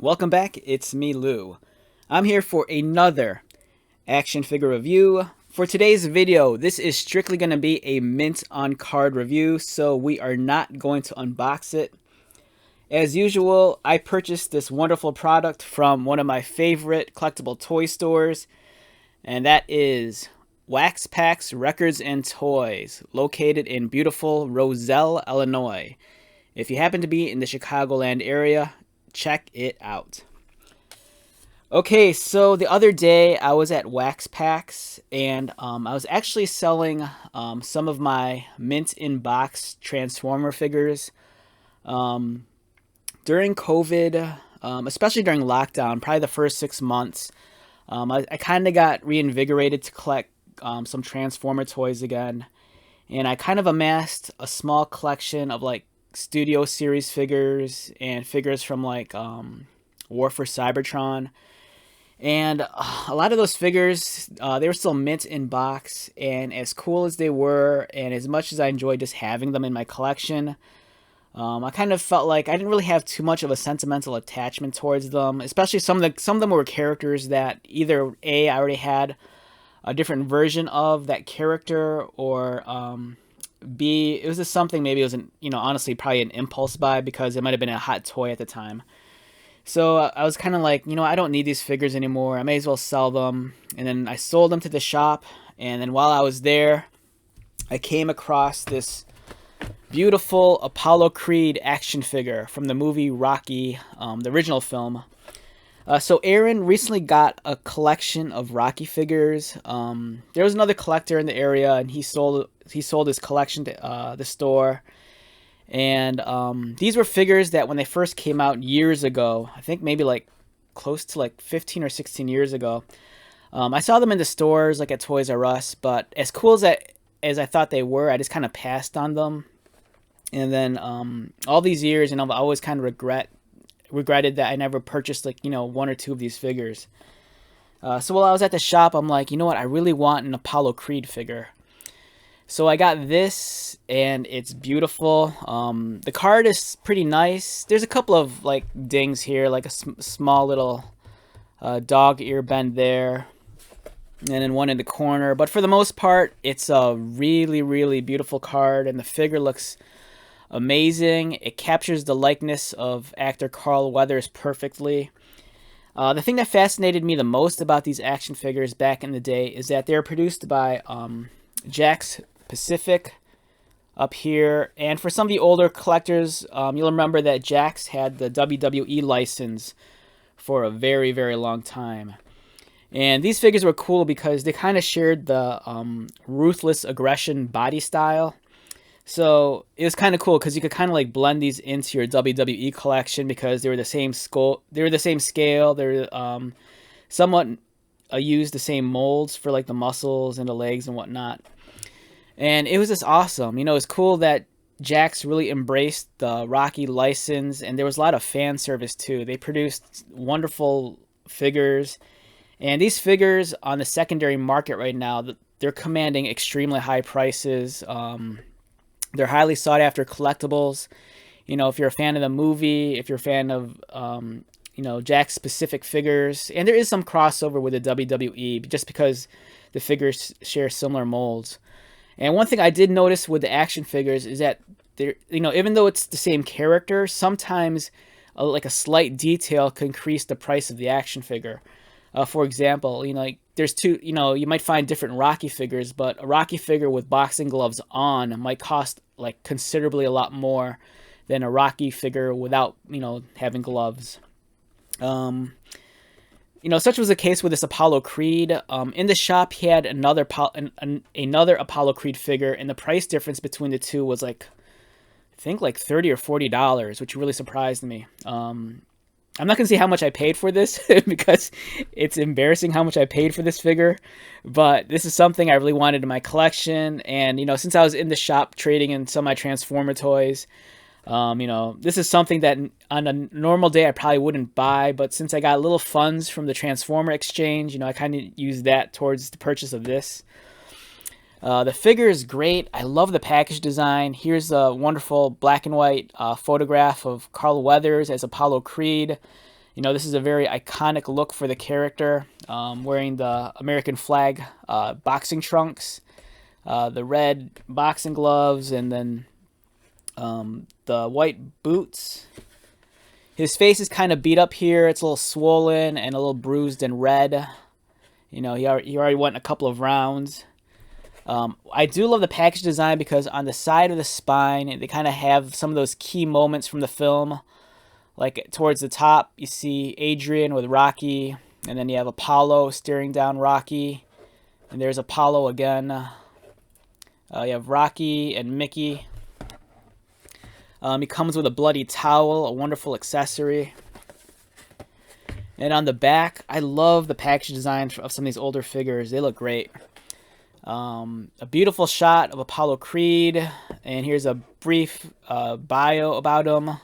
Welcome back, it's me, Lou. I'm here for another action figure review. For today's video, this is strictly going to be a mint on card review, so we are not going to unbox it. As usual, I purchased this wonderful product from one of my favorite collectible toy stores, and that is Wax Packs Records and Toys, located in beautiful Roselle, Illinois. If you happen to be in the Chicagoland area, check it out. Okay, so the other day I was at Wax Packs and I was actually selling some of my mint in box Transformer figures. During COVID, especially during lockdown, probably the first 6 months, I kind of got reinvigorated to collect some Transformer toys again. And I kind of amassed a small collection of like Studio Series figures and figures from like War for Cybertron. And a lot of those figures, they were still mint in box, and as cool as they were, and as much as I enjoyed just having them in my collection, I kind of felt like I didn't really have too much of a sentimental attachment towards them. Especially some of them were characters that either I already had a different version of that character, or B, it was just something, maybe it was honestly probably an impulse buy because it might have been a hot toy at the time. So I was kind of like, I don't need these figures anymore. I may as well sell them. And then I sold them to the shop. And then while I was there, I came across this beautiful Apollo Creed action figure from the movie Rocky, the original film. So Aaron recently got a collection of Rocky figures. There was another collector in the area, and he sold his collection to the store. And these were figures that when they first came out years ago, I think maybe like close to like 15 or 16 years ago, I saw them in the stores like at Toys R Us. But as cool as I thought they were, I just kind of passed on them. And then all these years, I always kind of regretted that I never purchased like one or two of these figures. So while I was at the shop, I'm like, you know what? I really want an Apollo Creed figure. So I got this, and it's beautiful. The card is pretty nice. There's a couple of like dings here, like a small little dog ear bend there, and then one in the corner. But for the most part, it's a really, really beautiful card, and the figure looks amazing. It captures the likeness of actor Carl Weathers perfectly. The thing that fascinated me the most about these action figures back in the day is that they were produced by Jakks Pacific up here, and for some of the older collectors, you'll remember that Jakks had the WWE license for a very, very long time. And these figures were cool because they kind of shared the ruthless aggression body style. So it was kind of cool because you could kind of like blend these into your WWE collection because they were the same scale. They were somewhat used the same molds for like the muscles and the legs and whatnot. And it was just awesome. It's cool that Jakks really embraced the Rocky license, and there was a lot of fan service too. They produced wonderful figures, and these figures on the secondary market right now, they're commanding extremely high prices. They're highly sought after collectibles. If you're a fan of the movie, if you're a fan of Jakks specific figures, and there is some crossover with the WWE just because the figures share similar molds. And one thing I did notice with the action figures is that they're, even though it's the same character, sometimes like a slight detail can increase the price of the action figure. For example, like there's two, you might find different Rocky figures, but a Rocky figure with boxing gloves on might cost like considerably a lot more than a Rocky figure without, having gloves. Such was the case with this Apollo Creed. In the shop, he had another Apollo Creed figure, and the price difference between the two was like, I think like $30 or $40, which really surprised me. I'm not gonna say how much I paid for this because it's embarrassing how much I paid for this figure, but this is something I really wanted in my collection. And since I was in the shop trading in some of my Transformer toys, this is something that on a normal day I probably wouldn't buy, but since I got little funds from the Transformer exchange, I kind of used that towards the purchase of this. The figure is great. I love the package design. Here's a wonderful black and white photograph of Carl Weathers as Apollo Creed. You know, this is a very iconic look for the character, wearing the American flag boxing trunks, the red boxing gloves, and then the white boots. His face is kind of beat up here. It's a little swollen and a little bruised and red. You know, he already went a couple of rounds. I do love the package design because on the side of the spine, they kind of have some of those key moments from the film. Like towards the top, you see Adrian with Rocky, and then you have Apollo staring down Rocky, and there's Apollo again. You have Rocky and Mickey. He comes with a bloody towel, a wonderful accessory. And on the back, I love the package design of some of these older figures. They look great. A beautiful shot of Apollo Creed, and here's a brief bio about him.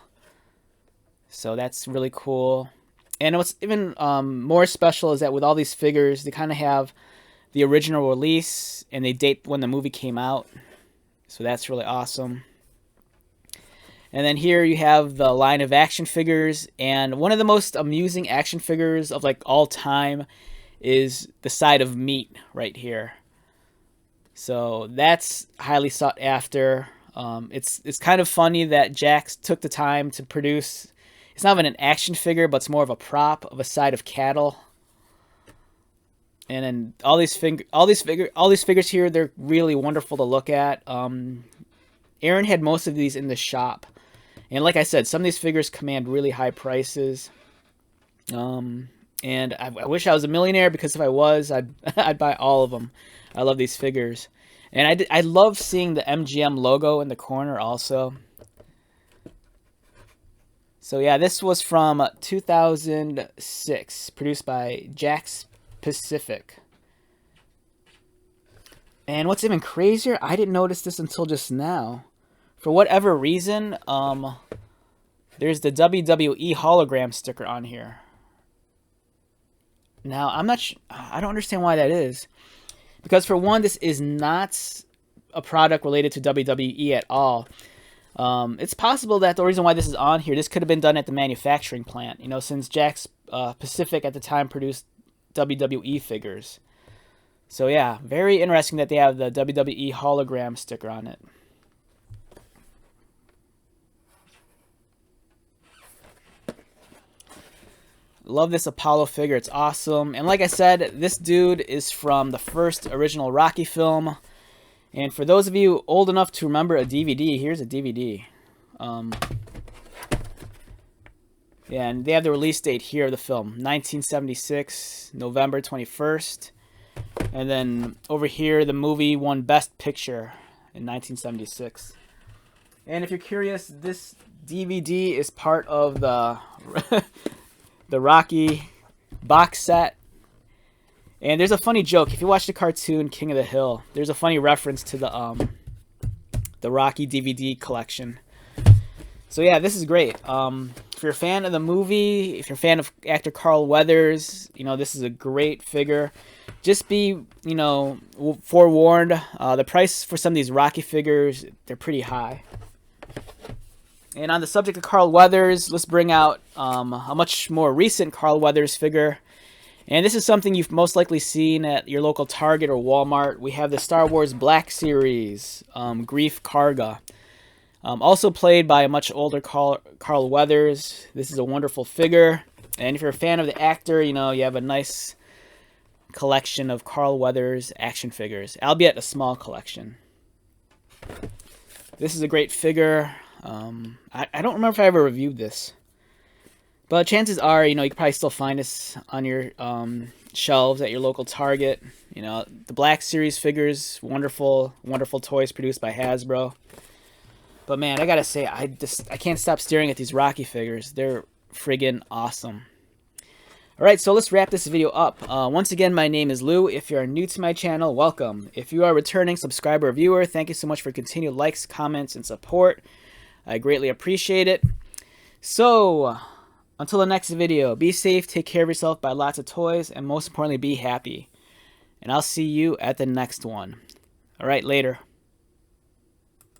So that's really cool. And what's even more special is that with all these figures, they kind of have the original release, and they date when the movie came out. So that's really awesome. And then here you have the line of action figures, and one of the most amusing action figures of like all time is the side of meat right here. So that's highly sought after. It's kind of funny that Jakks took the time to produce. It's not even an action figure, but it's more of a prop of a side of cattle. And then all these figures here, they're really wonderful to look at. Aaron had most of these in the shop. And like I said, some of these figures command really high prices. And I wish I was a millionaire, because if I was, I'd buy all of them. I love these figures. And I love seeing the MGM logo in the corner also. So yeah, this was from 2006, produced by Jakks Pacific. And what's even crazier, I didn't notice this until just now. For whatever reason, there's the WWE hologram sticker on here. Now, I don't understand why that is. Because for one, this is not a product related to WWE at all. It's possible that the reason why this is on here, this could have been done at the manufacturing plant. You know, since Jakks Pacific at the time produced WWE figures. So yeah, very interesting that they have the WWE hologram sticker on it. Love this Apollo figure. It's awesome. And like I said, this dude is from the first original Rocky film. And for those of you old enough to remember a DVD, here's a DVD. Yeah, and they have the release date here of the film, 1976, November 21st. And then over here, the movie won Best Picture in 1976. And if you're curious, this DVD is part of the the Rocky box set. And there's a funny joke. If you watch the cartoon King of the Hill, there's a funny reference to the Rocky DVD collection. So yeah, this is great. If you're a fan of the movie, if you're a fan of actor Carl Weathers, you know, this is a great figure. Just be, you know, forewarned. The price for some of these Rocky figures, they're pretty high. And on the subject of Carl Weathers, let's bring out a much more recent Carl Weathers figure. And this is something you've most likely seen at your local Target or Walmart. We have the Star Wars Black Series, Grief Karga. Also played by a much older Carl Weathers. This is a wonderful figure. And if you're a fan of the actor, you know, you have a nice collection of Carl Weathers action figures, albeit a small collection. This is a great figure. I don't remember if I ever reviewed this. But chances are, you know, you can probably still find this on your shelves at your local Target. You know, the Black Series figures, wonderful, wonderful toys produced by Hasbro. But man, I gotta say, I can't stop staring at these Rocky figures. They're friggin' awesome. Alright, so let's wrap this video up. Once again, my name is Lou. If you are new to my channel, welcome. If you are a returning subscriber or viewer, thank you so much for continued likes, comments, and support. I greatly appreciate it. So, until the next video, be safe, take care of yourself, buy lots of toys, and most importantly, be happy. And I'll see you at the next one. Alright, later.